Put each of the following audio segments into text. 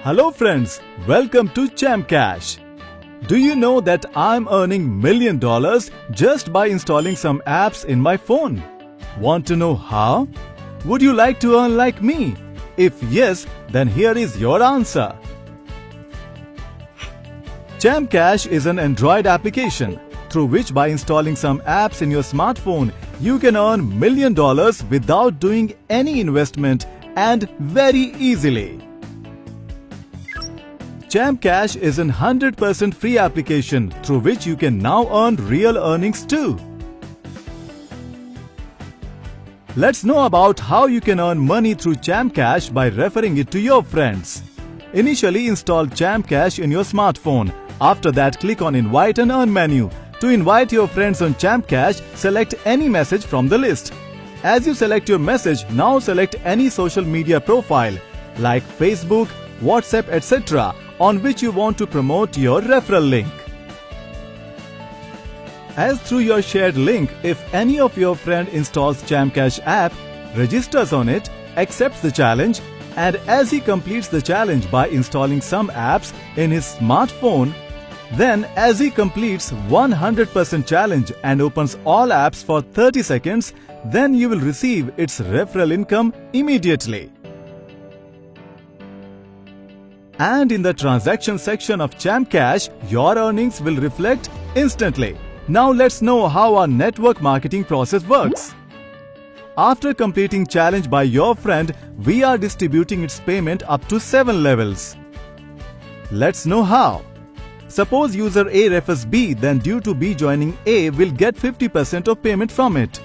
Hello friends, welcome to ChampCash. Do you know that I'm earning $1 million just by installing some apps in my phone? Want to know how? Would you like to earn like me? If yes, then here is your answer. ChampCash is an Android application through which by installing some apps in your smartphone, you can earn $1 million without doing any investment and very easily. ChampCash is a 100% free application through which you can now earn real earnings too. Let's know about how you can earn money through ChampCash by referring it to your friends. Initially install ChampCash in your smartphone. After that, click on Invite and Earn menu. To invite your friends on ChampCash, select any message from the list. As you select your message, now select any social media profile like Facebook, WhatsApp, etc. on which you want to promote your referral link. As through your shared link, if any of your friend installs ChampCash app, registers on it, accepts the challenge, and as he completes the challenge by installing some apps in his smartphone, then as he completes 100% challenge and opens all apps for 30 seconds, then you will receive its referral income immediately. And in the transaction section of ChampCash, your earnings will reflect instantly. Now let's know how our network marketing process works. After completing challenge by your friend, we are distributing its payment up to 7 levels. Let's know how. Suppose user A refers B, then due to B joining A will get 50% of payment from it.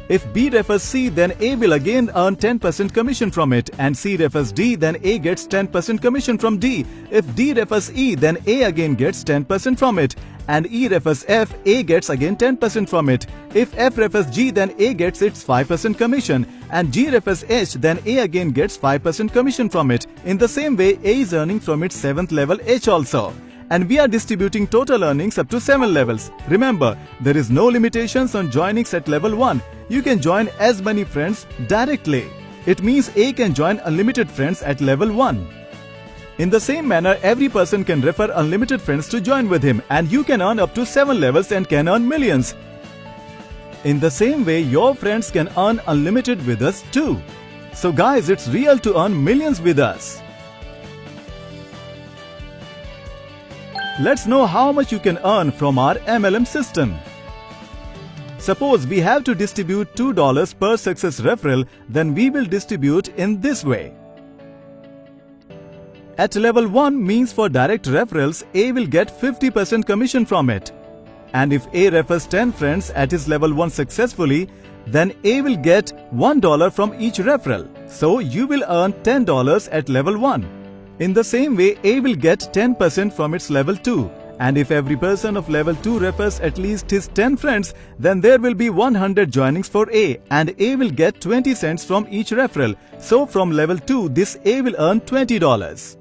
If B refers C, then A will again earn 10% commission from it, and C refers D, then A gets 10% commission from D. If D refers E, then A again gets 10% from it, and E refers F, A gets again 10% from it. If F refers G, then A gets its 5% commission, and G refers H, then A again gets 5% commission from it. In the same way, A is earning from its 7th level H also. And we are distributing total earnings up to 7 levels. Remember, there is no limitations on joinings at level 1. You can join as many friends directly. It means A can join unlimited friends at level 1. In the same manner, every person can refer unlimited friends to join with him, and you can earn up to 7 levels and can earn millions. In the same way, your friends can earn unlimited with us too. So guys, it's real to earn millions with us. Let's know how much you can earn from our MLM system. Suppose we have to distribute $2 per success referral, then we will distribute in this way. At level 1 means for direct referrals, A will get 50% commission from it. And if A refers 10 friends at his level 1 successfully, then A will get $1 from each referral. So you will earn $10 at level 1. In the same way, A will get 10% from its level 2. And if every person of level 2 refers at least his 10 friends, then there will be 100 joinings for A, and A will get 20 cents from each referral. So from level 2, this A will earn $20.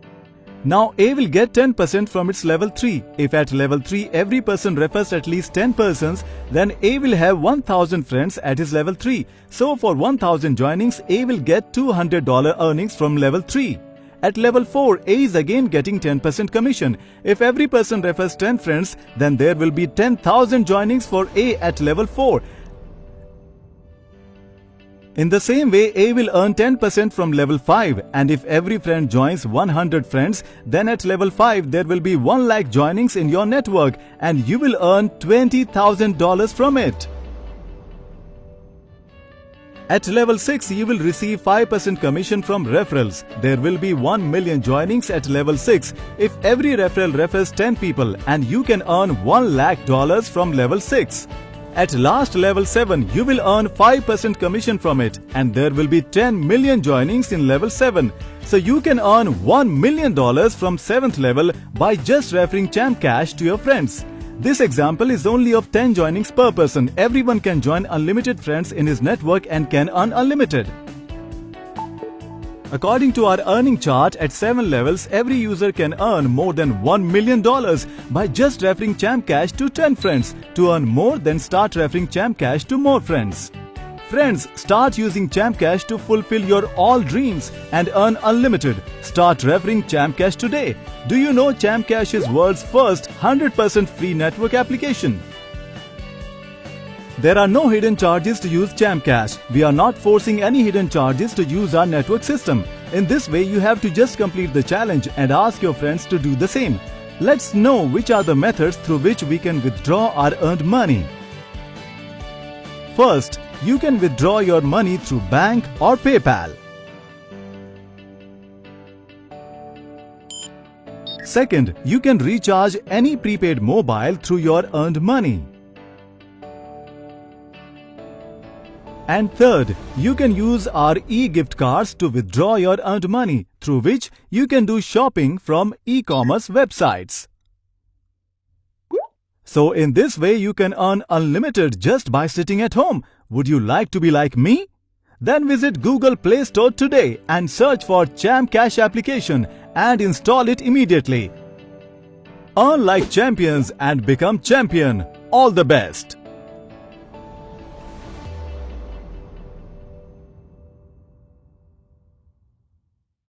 Now A will get 10% from its level 3. If at level 3 every person refers at least 10 persons, then A will have 1000 friends at his level 3. So for 1000 joinings, A will get $200 earnings from level 3. At level 4, A is again getting 10% commission. If every person refers 10 friends, then there will be 10,000 joinings for A at level 4. In the same way, A will earn 10% from level 5, and if every friend joins 100 friends, then at level 5 there will be 1 lakh joinings in your network, and you will earn $20,000 from it. At level 6, you will receive 5% commission from referrals. There will be 1 million joinings at level 6 if every referral refers 10 people, and you can earn $1 lakh from level 6. At last level 7, you will earn 5% commission from it, and there will be 10 million joinings in level 7. So you can earn $1 million from 7th level by just referring ChampCash to your friends. This example is only of 10 joinings per person. Everyone can join unlimited friends in his network and can earn unlimited. According to our earning chart, at 7 levels, every user can earn more than $1 million by just referring ChampCash to 10 friends. To earn more, then start referring ChampCash to more friends. Friends, start using ChampCash to fulfill your all dreams and earn unlimited. Start referring ChampCash today. Do you know ChampCash is world's first 100% free network application? There are no hidden charges to use ChampCash. We are not forcing any hidden charges to use our network system. In this way, you have to just complete the challenge and ask your friends to do the same. Let's know which are the methods through which we can withdraw our earned money. First, you can withdraw your money through bank or PayPal. Second, you can recharge any prepaid mobile through your earned money. And third, you can use our e-gift cards to withdraw your earned money, through which you can do shopping from e-commerce websites. So in this way, you can earn unlimited just by sitting at home. Would you like to be like me? Then visit Google Play Store today and search for ChampCash application and install it immediately. Earn like champions and become champion. All the best.